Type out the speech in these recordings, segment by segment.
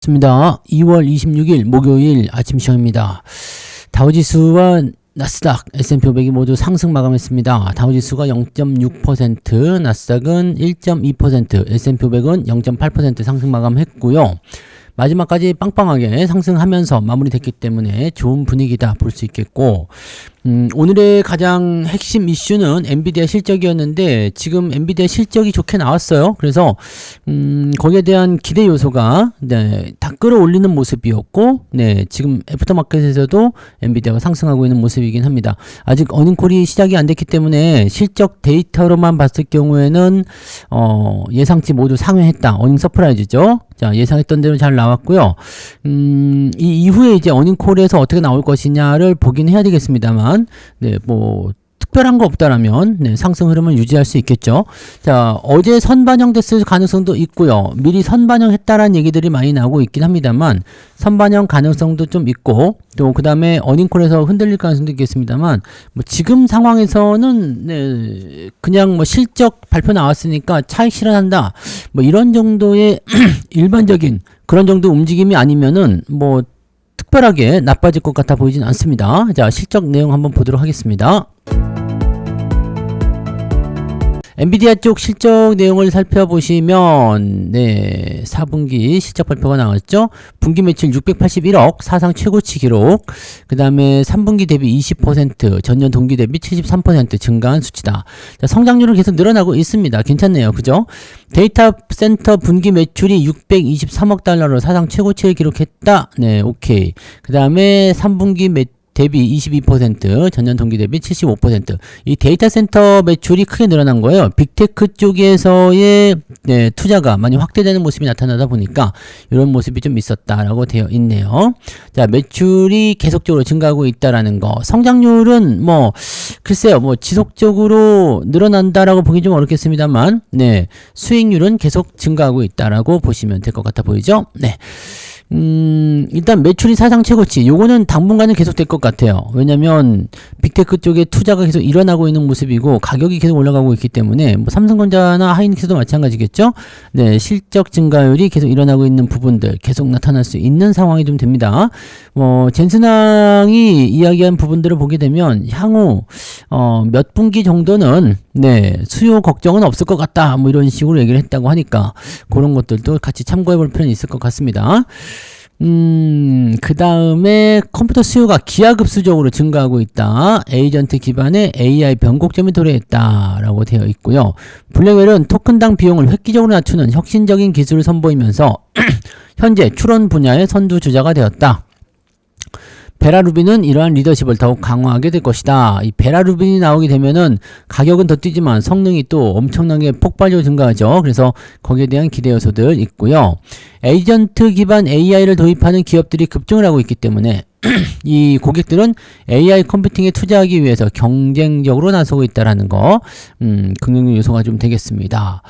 좋습니다. 2월 26일 목요일 아침 시황입니다. 다우지수와 나스닥, S&P 500이 모두 상승 마감했습니다. 다우지수가 0.6%, 나스닥은 1.2%, S&P 500은 0.8% 상승 마감했고요. 마지막까지 빵빵하게 상승하면서 마무리됐기 때문에 좋은 분위기다 볼 수 있겠고, 오늘의 가장 핵심 이슈는 엔비디아 실적이었는데 지금 엔비디아 실적이 좋게 나왔어요. 그래서 거기에 대한 기대 요소가 다 끌어올리는 모습이었고, 지금 애프터마켓에서도 엔비디아가 상승하고 있는 모습이긴 합니다. 아직 어닝콜이 시작이 안 됐기 때문에 실적 데이터로만 봤을 경우에는 예상치 모두 상회했다. 어닝 서프라이즈죠. 자, 예상했던 대로 잘 나왔고요. 이 이후에 이제 어닝콜에서 어떻게 나올 것이냐를 보긴 해야 되겠습니다만, 특별한 거 없다라면, 상승 흐름을 유지할 수 있겠죠. 자, 어제 선반영됐을 가능성도 있고요. 미리 선반영했다라는 얘기들이 많이 나오고 있긴 합니다만, 선반영 가능성도 좀 있고, 또 그 다음에 어닝콜에서 흔들릴 가능성도 있겠습니다만, 지금 상황에서는, 그냥 실적 발표 나왔으니까 차익 실현한다. 이런 정도의 일반적인 그런 정도 움직임이 아니면은, 특별하게 나빠질 것 같아 보이진 않습니다. 자, 실적 내용 한번 보도록 하겠습니다. 엔비디아 쪽 실적 내용을 살펴보시면 4분기 실적 발표가 나왔죠. 분기 매출 681억 사상 최고치 기록, 그 다음에 3분기 대비 20%, 전년 동기 대비 73% 증가한 수치다. 자, 성장률은 계속 늘어나고 있습니다. 괜찮네요. 그죠? 데이터 센터 분기 매출이 623억 달러로 사상 최고치를 기록했다. 오케이. 그 다음에 3분기 대비 22%, 전년 동기 대비 75%. 이 데이터 센터 매출이 크게 늘어난 거예요. 빅테크 쪽에서의 투자가 많이 확대되는 모습이 나타나다 보니까 이런 모습이 좀 있었다라고 되어 있네요. 자, 매출이 계속적으로 증가하고 있다라는 거. 성장률은 글쎄요, 지속적으로 늘어난다라고 보기 좀 어렵겠습니다만, 수익률은 계속 증가하고 있다라고 보시면 될 것 같아 보이죠? 일단 매출이 사상 최고치, 요거는 당분간은 계속 될 것 같아요. 왜냐면 빅테크 쪽에 투자가 계속 일어나고 있는 모습이고 가격이 계속 올라가고 있기 때문에 삼성전자나 하이닉스도 마찬가지겠죠. 실적 증가율이 계속 일어나고 있는 부분들 계속 나타날 수 있는 상황이 좀 됩니다. 젠슨항이 이야기한 부분들을 보게 되면 향후 몇 분기 정도는 수요 걱정은 없을 것 같다, 이런 식으로 얘기를 했다고 하니까 그런 것들도 같이 참고해 볼 필요는 있을 것 같습니다. 그 다음에 컴퓨터 수요가 기하급수적으로 증가하고 있다. 에이전트 기반의 AI 변곡점이 도래했다 라고 되어 있고요. 블랙웰은 토큰당 비용을 획기적으로 낮추는 혁신적인 기술을 선보이면서 현재 추론 분야의 선두주자가 되었다. 베라루빈은 이러한 리더십을 더욱 강화하게 될 것이다. 이 베라루빈이 나오게 되면은 가격은 더 뛰지만 성능이 또 엄청나게 폭발적으로 증가하죠. 그래서 거기에 대한 기대 요소들 있고요. 에이전트 기반 AI를 도입하는 기업들이 급증을 하고 있기 때문에 이 고객들은 AI 컴퓨팅에 투자하기 위해서 경쟁적으로 나서고 있다라는 거, 긍정적 요소가 좀 되겠습니다.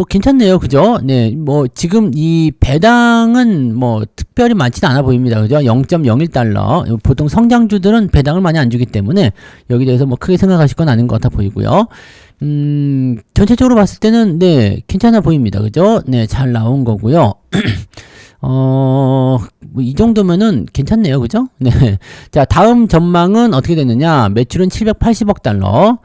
괜찮네요. 그죠? 지금 이 배당은 특별히 많지는 않아 보입니다. 그죠? 0.01달러. 보통 성장주들은 배당을 많이 안 주기 때문에 여기 대해서 크게 생각하실 건 아닌 것 같아 보이고요. 전체적으로 봤을 때는, 괜찮아 보입니다. 그죠? 잘 나온 거고요. 이 정도면은 괜찮네요. 그죠? 자, 다음 전망은 어떻게 되느냐? 매출은 780억 달러.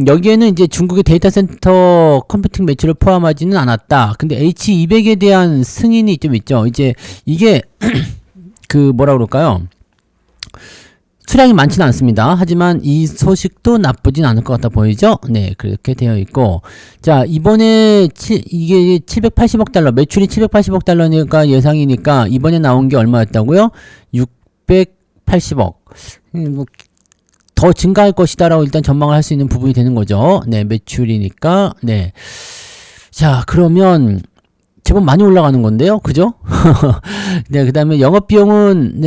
여기에는 이제 중국의 데이터 센터 컴퓨팅 매출을 포함하지는 않았다. 근데 H200에 대한 승인이 좀 있죠. 이제 이게 수량이 많지는 않습니다. 하지만 이 소식도 나쁘진 않을 것 같아 보이죠? 그렇게 되어 있고. 자, 이번에 이게 780억 달러, 매출이 780억 달러니까 예상이니까 이번에 나온 게 얼마였다고요? 680억. 더 증가할 것이다라고 일단 전망을 할 수 있는 부분이 되는 거죠. 매출이니까. 자, 그러면 제법 많이 올라가는 건데요. 그죠? 그 다음에 영업비용은,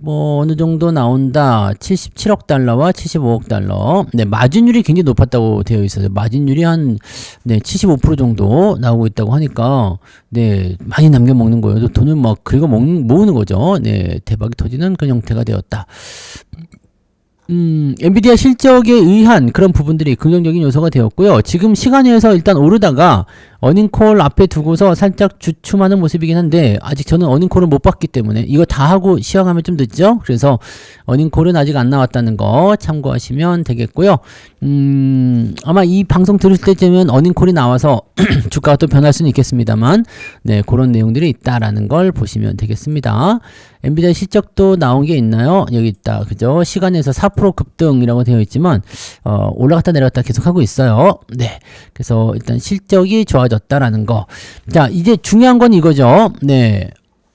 어느 정도 나온다. 77억 달러와 75억 달러. 마진율이 굉장히 높았다고 되어 있어요. 마진율이 한, 75% 정도 나오고 있다고 하니까, 많이 남겨먹는 거예요. 돈을 모으는 거죠. 대박이 터지는 그런 형태가 되었다. 엔비디아 실적에 의한 그런 부분들이 긍정적인 요소가 되었고요. 지금 시간에서 일단 오르다가 어닝콜 앞에 두고서 살짝 주춤하는 모습이긴 한데 아직 저는 어닝콜을 못 봤기 때문에 이거 다 하고 시황하면 좀 늦죠. 그래서 어닝콜은 아직 안 나왔다는 거 참고하시면 되겠고요. 아마 이 방송 들으실 때쯤은 어닝콜이 나와서 주가가 또 변할 수는 있겠습니다만 네, 그런 내용들이 있다라는 걸 보시면 되겠습니다. 엔비디아 실적도 나온 게 있나요? 여기 있다. 그죠? 시간에서 4% 급등이라고 되어 있지만 올라갔다 내려갔다 계속 하고 있어요. 네. 그래서 일단 실적이 좋아졌다라는 거. 자, 이제 중요한 건 이거죠. 네.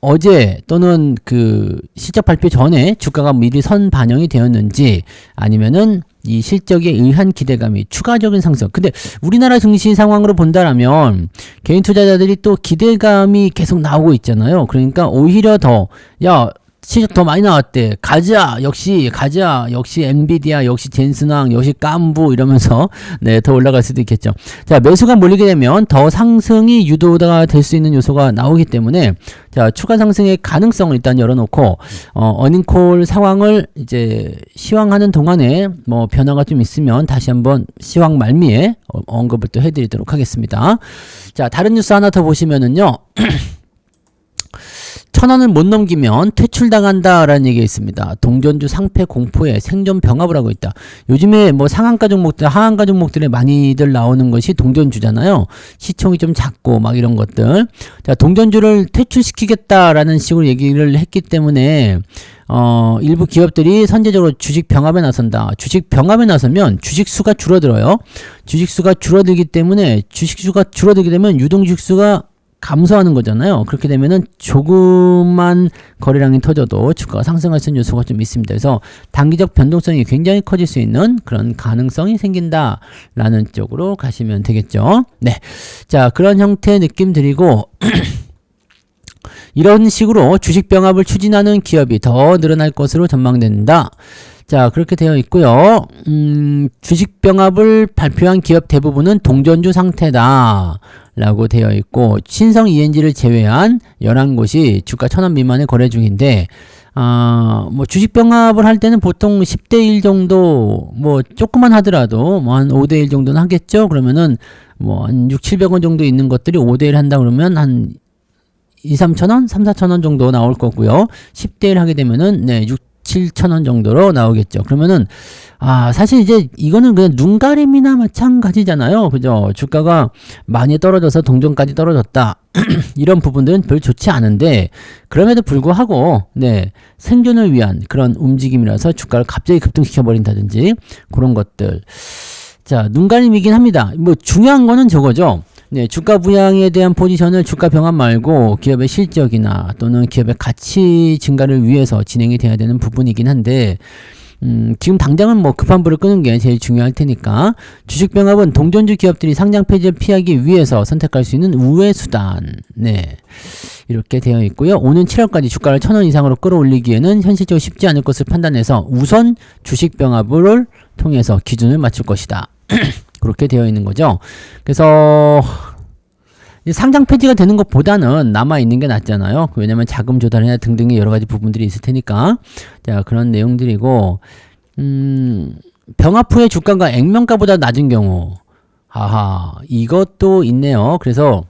어제 또는 그 실적 발표 전에 주가가 미리 선 반영이 되었는지 아니면은 이 실적에 의한 기대감이 추가적인 상승. 근데 우리나라 증시 상황으로 본다라면 개인 투자자들이 또 기대감이 계속 나오고 있잖아요. 그러니까 오히려 더 실적 더 많이 나왔대. 가자. 역시 엔비디아, 역시 젠슨왕, 역시 깐부 이러면서 네, 더 올라갈 수도 있겠죠. 자, 매수가 몰리게 되면 더 상승이 유도가 될 수 있는 요소가 나오기 때문에 자, 추가 상승의 가능성을 일단 열어놓고 어닝콜 상황을 이제 시황하는 동안에 뭐 변화가 좀 있으면 다시 한번 시황 말미에 언급을 또 해드리도록 하겠습니다. 자, 다른 뉴스 하나 더 보시면은요. 1,000원을 못 넘기면 퇴출당한다라는 얘기가 있습니다. 동전주 상패 공포에 생존 병합을 하고 있다. 요즘에 뭐 상한가 종목들, 하한가 종목들에 많이들 나오는 것이 동전주잖아요. 시총이 좀 작고 막 이런 것들. 자, 동전주를 퇴출시키겠다라는 식으로 얘기를 했기 때문에 일부 기업들이 선제적으로 주식 병합에 나선다. 주식 병합에 나서면 주식수가 줄어들어요. 주식수가 줄어들기 때문에 주식수가 줄어들게 되면 유동주식수가 감소하는 거잖아요. 그렇게 되면은 조금만 거래량이 터져도 주가가 상승할 수 있는 요소가 좀 있습니다. 그래서 단기적 변동성이 굉장히 커질 수 있는 그런 가능성이 생긴다라는 쪽으로 가시면 되겠죠. 네. 자, 그런 형태의 느낌 드리고 이런 식으로 주식 병합을 추진하는 기업이 더 늘어날 것으로 전망된다. 자, 그렇게 되어 있고요. 주식 병합을 발표한 기업 대부분은 동전주 상태다. 라고 되어 있고, 신성 ENG를 제외한 11곳이 주가 1,000원 미만의 거래 중인데, 뭐 주식 병합을 할 때는 보통 10대 1 정도, 뭐 조금만 하더라도 뭐 한 5대 1 정도는 하겠죠? 그러면은 뭐 한 6, 700원 정도 있는 것들이 5대 1 한다 그러면 한 2, 3천원? 3, 4천원 정도 나올 거고요. 10대 1 하게 되면은, 네, 6, 7천원 정도로 나오겠죠. 그러면은, 사실 이제 이거는 그냥 눈가림이나 마찬가지잖아요. 그죠? 주가가 많이 떨어져서 동전까지 떨어졌다. 이런 부분들은 별 좋지 않은데, 그럼에도 불구하고, 네, 생존을 위한 그런 움직임이라서 주가를 갑자기 급등시켜버린다든지, 그런 것들. 자, 눈가림이긴 합니다. 뭐, 중요한 거는 저거죠. 네, 주가 부양에 대한 포지션을 주가 병합 말고 기업의 실적이나 또는 기업의 가치 증가를 위해서 진행이 돼야 되는 부분이긴 한데, 지금 당장은 뭐 급한 불을 끄는 게 제일 중요할 테니까 주식 병합은 동전주 기업들이 상장 폐지를 피하기 위해서 선택할 수 있는 우회 수단. 네. 이렇게 되어 있고요. 오는 7월까지 주가를 1,000원 이상으로 끌어올리기에는 현실적으로 쉽지 않을 것을 판단해서 우선 주식 병합을 통해서 기준을 맞출 것이다. 그렇게 되어 있는 거죠. 그래서 상장 폐지가 되는 것보다는 남아있는 게 낫잖아요. 왜냐면 자금 조달이나 등등의 여러 가지 부분들이 있을 테니까. 자, 그런 내용들이고, 병합 후에 주가가 액면가보다 낮은 경우. 이것도 있네요. 그래서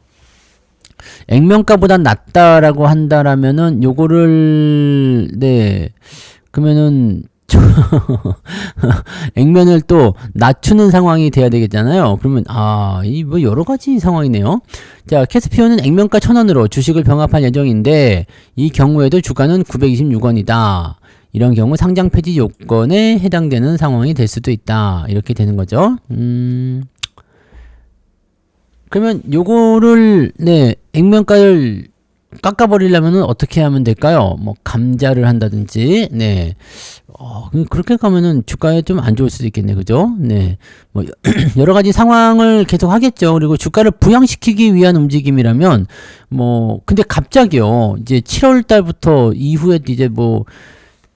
액면가보다 낮다라고 한다라면은 요거를, 네, 그러면은 액면을 또 낮추는 상황이 돼야 되겠잖아요. 그러면 이 뭐 여러 가지 상황이네요. 자, 캐스피온은 액면가 1,000원으로 주식을 병합할 예정인데 이 경우에도 주가는 926원이다. 이런 경우 상장 폐지 요건에 해당되는 상황이 될 수도 있다. 이렇게 되는 거죠. 그러면 요거를 네, 액면가를 깎아버리려면 어떻게 하면 될까요? 뭐 감자를 한다든지, 네, 그렇게 가면은 주가에 좀 안 좋을 수도 있겠네, 그죠? 네, 뭐 여러 가지 상황을 계속 하겠죠. 그리고 주가를 부양시키기 위한 움직임이라면, 뭐 근데 갑자기요, 이제 7월 달부터 이후에 이제 뭐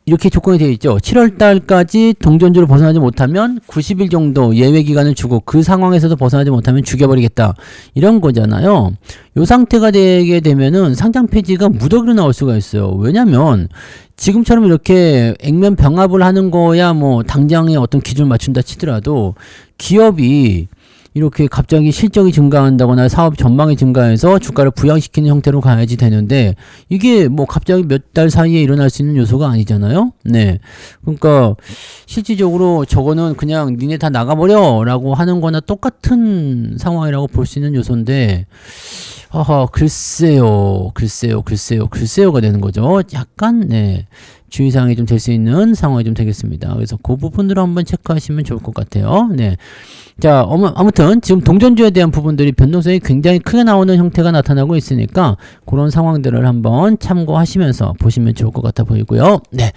이렇게 조건이 되어 있죠. 7월 달까지 동전주를 벗어나지 못하면 90일 정도 예외 기간을 주고 그 상황에서도 벗어나지 못하면 죽여버리겠다. 이런 거잖아요. 요 상태가 되게 되면은 상장 폐지가 무더기로 나올 수가 있어요. 왜냐면 지금처럼 이렇게 액면 병합을 하는 거야 뭐 당장에 어떤 기준을 맞춘다 치더라도 기업이 이렇게 갑자기 실적이 증가한다거나 사업 전망이 증가해서 주가를 부양시키는 형태로 가야지 되는데 이게 뭐 갑자기 몇 달 사이에 일어날 수 있는 요소가 아니잖아요. 네. 그러니까 실질적으로 저거는 그냥 니네 다 나가버려 라고 하는 거나 똑같은 상황이라고 볼 수 있는 요소인데 글쎄요가 되는 거죠. 약간 네. 주의사항이 좀 될 수 있는 상황이 좀 되겠습니다. 그래서 그 부분으로 한번 체크하시면 좋을 것 같아요. 네. 자, 아무튼 지금 동전주에 대한 부분들이 변동성이 굉장히 크게 나오는 형태가 나타나고 있으니까 그런 상황들을 한번 참고하시면서 보시면 좋을 것 같아 보이고요. 네.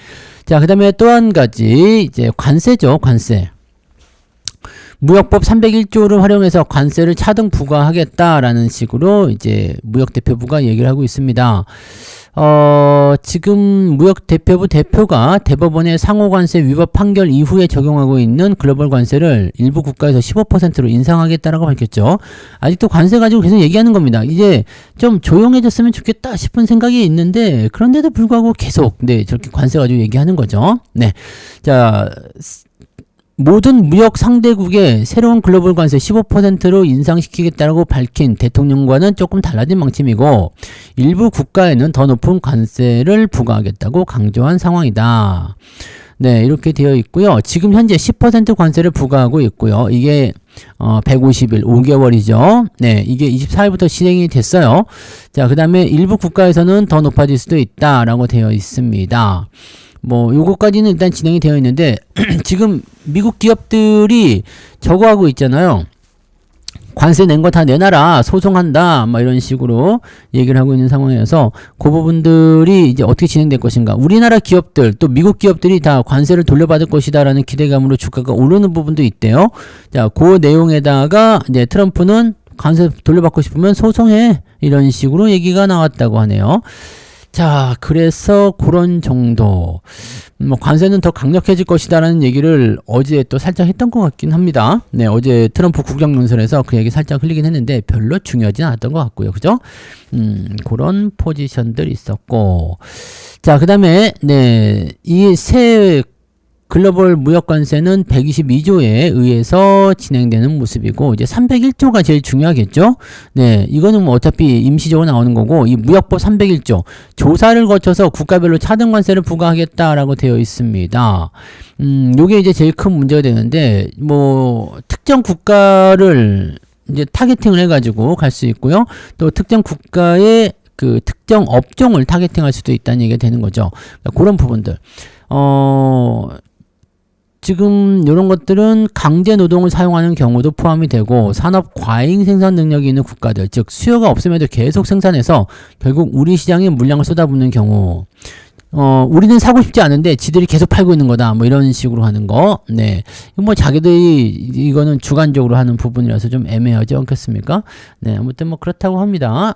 자, 그 다음에 또 한 가지 이제 관세죠. 관세. 무역법 301조를 활용해서 관세를 차등 부과하겠다라는 식으로 이제 무역대표부가 얘기를 하고 있습니다. 지금 무역대표부 대표가 대법원의 상호관세 위법 판결 이후에 적용하고 있는 글로벌 관세를 일부 국가에서 15%로 인상하겠다라고 밝혔죠. 아직도 관세 가지고 계속 얘기하는 겁니다. 이제 좀 조용해졌으면 좋겠다 싶은 생각이 있는데 그런데도 불구하고 계속 네, 저렇게 관세 가지고 얘기하는 거죠. 네. 자, 모든 무역 상대국의 새로운 글로벌 관세 15%로 인상시키겠다고 밝힌 대통령과는 조금 달라진 방침이고 일부 국가에는 더 높은 관세를 부과하겠다고 강조한 상황이다. 네, 이렇게 되어 있고요. 지금 현재 10% 관세를 부과하고 있고요. 이게 150일, 5개월이죠. 네, 이게 24일부터 진행이 됐어요. 자, 그 다음에 일부 국가에서는 더 높아질 수도 있다라고 되어 있습니다. 뭐 요거까지는 일단 진행이 되어 있는데 지금 미국 기업들이 저거 하고 있잖아요. 관세 낸 거 다 내놔라 소송한다 막 이런 식으로 얘기를 하고 있는 상황이어서 그 부분들이 이제 어떻게 진행될 것인가. 우리나라 기업들 또 미국 기업들이 다 관세를 돌려받을 것이다 라는 기대감으로 주가가 오르는 부분도 있대요. 자, 그 내용에다가 이제 트럼프는 관세 돌려받고 싶으면 소송해 이런 식으로 얘기가 나왔다고 하네요. 자, 그래서 그런 정도. 뭐 관세는 더 강력해질 것이다라는 얘기를 어제 또 살짝 했던 것 같긴 합니다. 네, 어제 트럼프 국정논설에서 그 얘기 살짝 흘리긴 했는데 별로 중요하진 않았던 것 같고요. 그죠? 그런 포지션들이 있었고. 자, 그 다음에, 네, 이 새 글로벌 무역관세는 122조에 의해서 진행되는 모습이고 이제 301조가 제일 중요하겠죠. 네, 이거는 뭐 어차피 임시적으로 나오는 거고 이 무역법 301조 조사를 거쳐서 국가별로 차등관세를 부과하겠다라고 되어 있습니다. 요게 이제 제일 큰 문제가 되는데 뭐 특정 국가를 이제 타겟팅을 해가지고 갈 수 있고요. 또 특정 국가의 그 특정 업종을 타겟팅할 수도 있다는 얘기가 되는 거죠. 그러니까 그런 부분들. 지금 이런 것들은 강제 노동을 사용하는 경우도 포함이 되고 산업 과잉 생산 능력이 있는 국가들, 즉 수요가 없음에도 계속 생산해서 결국 우리 시장에 물량을 쏟아붓는 경우, 우리는 사고 싶지 않은데 지들이 계속 팔고 있는 거다 뭐 이런 식으로 하는 거. 네, 뭐 자기들이 이거는 주관적으로 하는 부분이라서 좀 애매하지 않겠습니까? 네, 아무튼 뭐 그렇다고 합니다.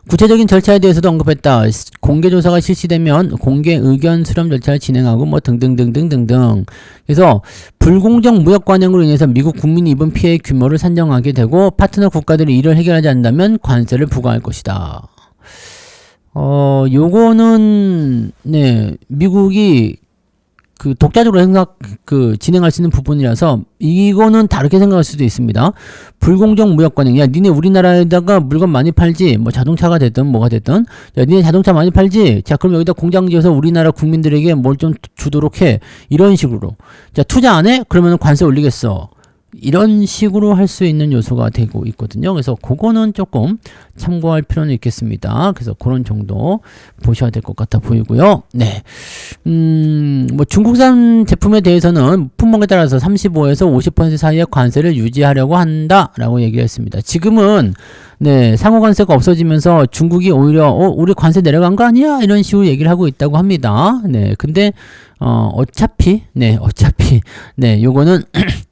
구체적인 절차에 대해서도 언급했다. 공개조사가 실시되면 공개 의견 수렴 절차를 진행하고 뭐 등등등등등등. 그래서 불공정 무역 관행으로 인해서 미국 국민이 입은 피해의 규모를 산정하게 되고 파트너 국가들이 이를 해결하지 않는다면 관세를 부과할 것이다. 요거는 네, 미국이 그 독자적으로 진행할 수 있는 부분이라서 이거는 다르게 생각할 수도 있습니다. 불공정 무역 관행. 야, 니네 우리나라에다가 물건 많이 팔지? 뭐 자동차가 됐든 뭐가 됐든. 야, 니네 자동차 많이 팔지? 자, 그럼 여기다 공장 지어서 우리나라 국민들에게 뭘 좀 주도록 해. 이런 식으로. 자, 투자 안 해? 그러면 관세 올리겠어. 이런 식으로 할 수 있는 요소가 되고 있거든요. 그래서 그거는 조금 참고할 필요는 있겠습니다. 그래서 그런 정도 보셔야 될 것 같아 보이고요. 네. 뭐 중국산 제품에 대해서는 품목에 따라서 35에서 50% 사이의 관세를 유지하려고 한다라고 얘기를 했습니다. 지금은 네, 상호관세가 없어지면서 중국이 오히려 우리 관세 내려간 거 아니야? 이런 식으로 얘기를 하고 있다고 합니다. 네. 근데 어차피 요거는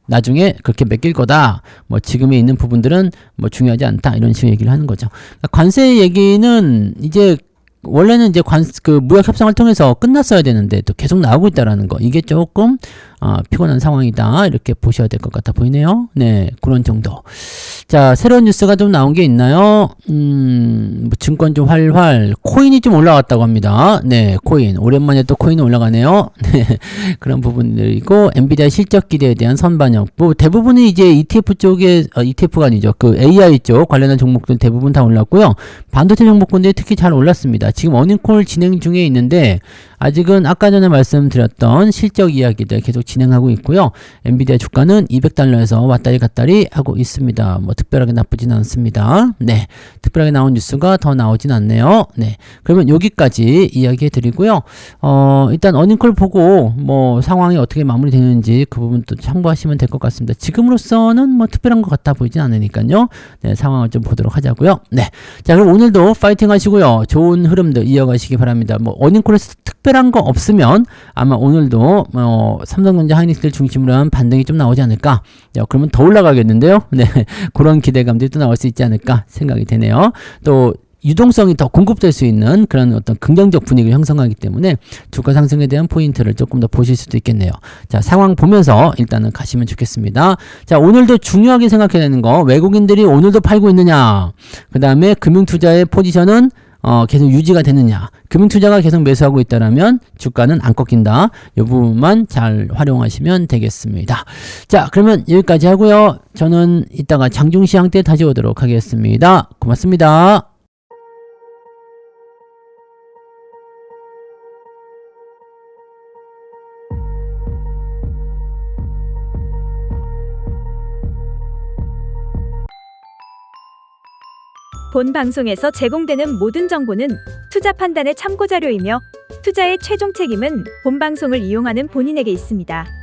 나중에 그렇게 맡길 거다. 뭐 지금에 있는 부분들은 뭐 중요하지 않다. 이런 식으로 얘기를 하는 거죠. 그러니까 관세 얘기는 이제 원래는 이제 무역 협상을 통해서 끝났어야 되는데 또 계속 나오고 있다라는 거. 이게 조금 피곤한 상황이다. 이렇게 보셔야 될 것 같아 보이네요. 네, 그런 정도. 자, 새로운 뉴스가 좀 나온 게 있나요? 뭐 증권 좀 활활, 코인이 좀 올라왔다고 합니다. 네, 코인. 오랜만에 또 코인이 올라가네요. 네, 그런 부분들이고, 엔비디아 실적 기대에 대한 선반영. 뭐, 대부분은 이제 ETF 쪽에, ETF가 아니죠. 그 AI 쪽 관련한 종목들 대부분 다 올랐고요. 반도체 종목군들이 특히 잘 올랐습니다. 지금 어닝콜 진행 중에 있는데, 아직은 아까 전에 말씀드렸던 실적 이야기들 계속 진행하고 있고요. 엔비디아 주가는 200달러에서 왔다리 갔다리 하고 있습니다. 뭐 특별하게 나쁘진 않습니다. 네, 특별하게 나온 뉴스가 더 나오진 않네요. 네, 그러면 여기까지 이야기해 드리고요. 일단 어닝콜 보고 뭐 상황이 어떻게 마무리되는지 그 부분 또 참고하시면 될 것 같습니다. 지금으로서는 뭐 특별한 것 같아 보이진 않으니까요. 네, 상황을 좀 보도록 하자고요. 네, 자 그럼 오늘도 파이팅 하시고요. 좋은 흐름들 이어가시기 바랍니다. 뭐 어닝콜에서 특별한 거 없으면 아마 오늘도 삼성전자 하이닉스를 중심으로 한 반등이 좀 나오지 않을까. 그러면 더 올라가겠는데요. 네, 그런 기대감들이 또 나올 수 있지 않을까 생각이 되네요. 또 유동성이 더 공급될 수 있는 그런 어떤 긍정적 분위기를 형성하기 때문에 주가 상승에 대한 포인트를 조금 더 보실 수도 있겠네요. 자, 상황 보면서 일단은 가시면 좋겠습니다. 자, 오늘도 중요하게 생각해야 되는 거, 외국인들이 오늘도 팔고 있느냐, 그 다음에 금융투자의 포지션은 계속 유지가 되느냐, 금융투자가 계속 매수하고 있다라면 주가는 안 꺾인다. 이 부분만 잘 활용하시면 되겠습니다. 자, 그러면 여기까지 하고요. 저는 이따가 장중시황 때 다시 오도록 하겠습니다. 고맙습니다. 본 방송에서 제공되는 모든 정보는 투자 판단의 참고 자료이며 투자의 최종 책임은 본 방송을 이용하는 본인에게 있습니다.